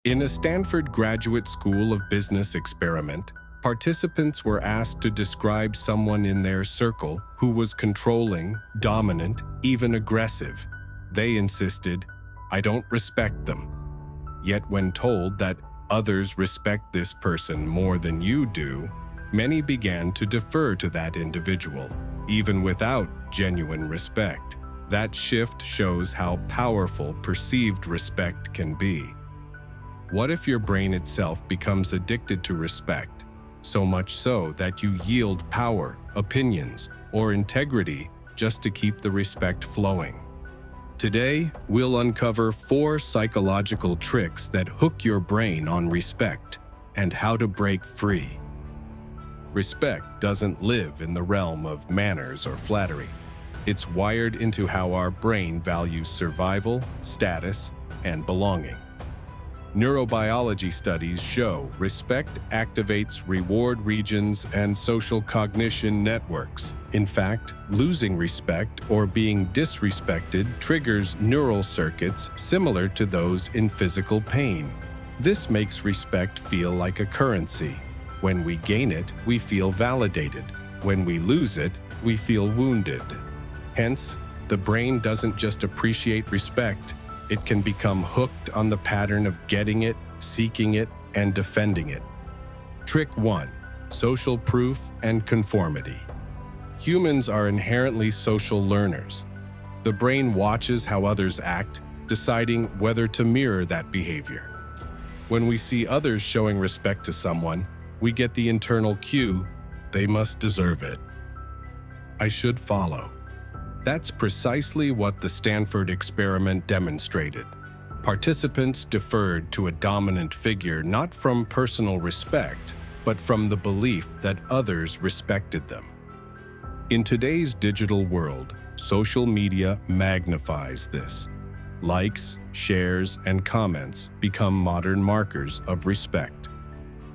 In a Stanford Graduate School of Business experiment, participants were asked to describe someone in their circle who was controlling, dominant, even aggressive. They insisted, "I don't respect them." Yet when told that others respect this person more than you do, many began to defer to that individual, even without genuine respect. That shift shows how powerful perceived respect can be. What if your brain itself becomes addicted to respect, so much so that you yield power, opinions, or integrity just to keep the respect flowing? Today, we'll uncover 4 psychological tricks that hook your brain on respect and how to break free. Respect doesn't live in the realm of manners or flattery. It's wired into how our brain values survival, status, and belonging. Neurobiology studies show respect activates reward regions and social cognition networks. In fact, losing respect or being disrespected triggers neural circuits similar to those in physical pain. This makes respect feel like a currency. When we gain it, we feel validated. When we lose it, we feel wounded. Hence, the brain doesn't just appreciate respect, it can become hooked on the pattern of getting it, seeking it, and defending it. Trick 1: social proof and conformity. Humans are inherently social learners. The brain watches how others act, deciding whether to mirror that behavior. When we see others showing respect to someone, we get the internal cue, "They must deserve it. I should follow." That's precisely what the Stanford experiment demonstrated. Participants deferred to a dominant figure not from personal respect, but from the belief that others respected them. In today's digital world, social media magnifies this. Likes, shares, and comments become modern markers of respect.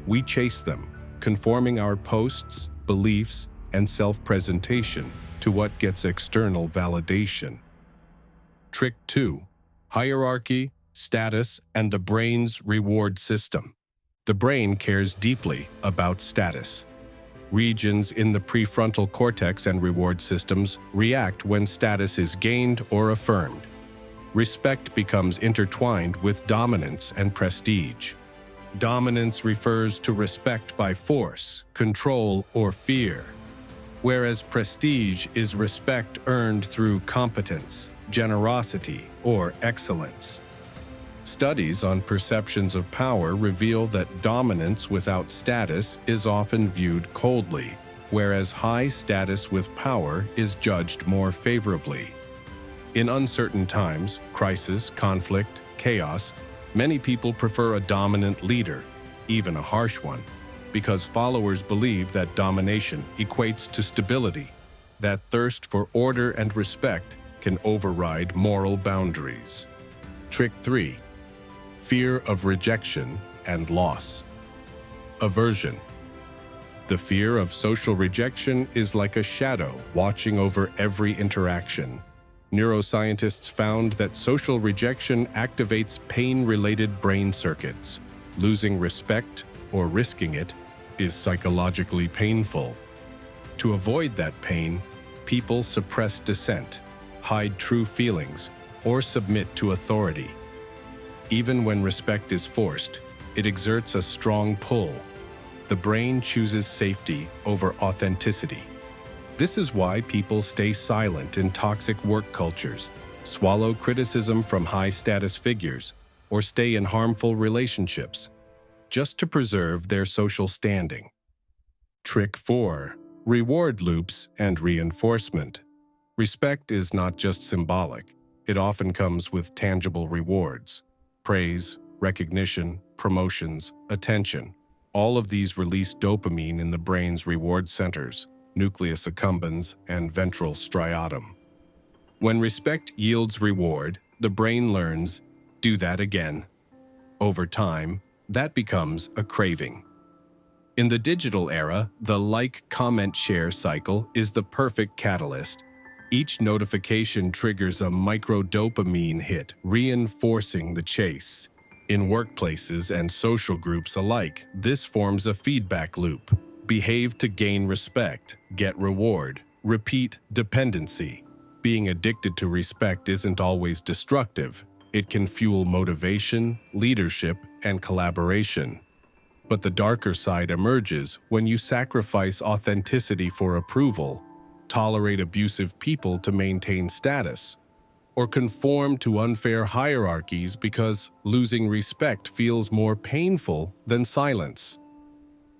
We chase them, conforming our posts, beliefs, and self-presentation to what gets external validation. Trick 2: hierarchy, status, and the brain's reward system. The brain cares deeply about status. Regions in the prefrontal cortex and reward systems react when status is gained or affirmed. Respect becomes intertwined with dominance and prestige. Dominance refers to respect by force, control, or fear, whereas prestige is respect earned through competence, generosity, or excellence. Studies on perceptions of power reveal that dominance without status is often viewed coldly, whereas high status with power is judged more favorably. In uncertain times, crisis, conflict, chaos, many people prefer a dominant leader, even a harsh one, because followers believe that domination equates to stability, that thirst for order and respect can override moral boundaries. Trick 3: fear of rejection and loss. Aversion. The fear of social rejection is like a shadow watching over every interaction. Neuroscientists found that social rejection activates pain-related brain circuits. Losing respect or risking it is psychologically painful. To avoid that pain, people suppress dissent, hide true feelings, or submit to authority. Even when respect is forced, it exerts a strong pull. The brain chooses safety over authenticity. This is why people stay silent in toxic work cultures, swallow criticism from high-status figures, or stay in harmful relationships, just to preserve their social standing. Trick 4: reward loops and reinforcement. Respect is not just symbolic. It often comes with tangible rewards. Praise, recognition, promotions, attention. All of these release dopamine in the brain's reward centers, nucleus accumbens, and ventral striatum. When respect yields reward, the brain learns, "Do that again." Over time, that becomes a craving. In the digital era, the like, comment, share cycle is the perfect catalyst. Each notification triggers a microdopamine hit, reinforcing the chase. In workplaces and social groups alike, this forms a feedback loop. Behave to gain respect, get reward, repeat dependency. Being addicted to respect isn't always destructive. It can fuel motivation, leadership, and collaboration. But the darker side emerges when you sacrifice authenticity for approval, tolerate abusive people to maintain status, or conform to unfair hierarchies because losing respect feels more painful than silence.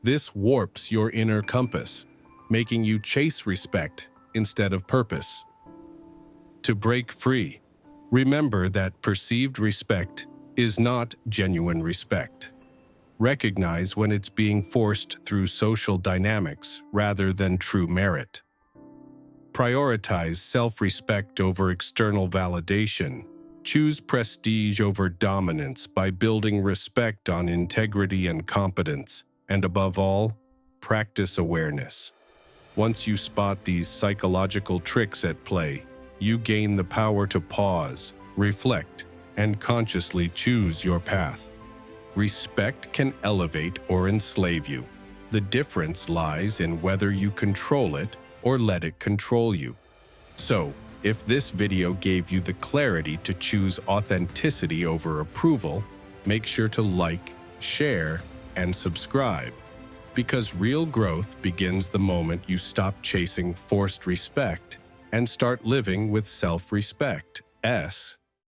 This warps your inner compass, making you chase respect instead of purpose. To break free, remember that perceived respect is not genuine respect. Recognize when it's being forced through social dynamics rather than true merit. Prioritize self-respect over external validation. Choose prestige over dominance by building respect on integrity and competence. And above all, practice awareness. Once you spot these psychological tricks at play, you gain the power to pause, reflect, and consciously choose your path. Respect can elevate or enslave you. The difference lies in whether you control it or let it control you. So, if this video gave you the clarity to choose authenticity over approval, make sure to like, share, and subscribe. Because real growth begins the moment you stop chasing forced respect and start living with self-respect.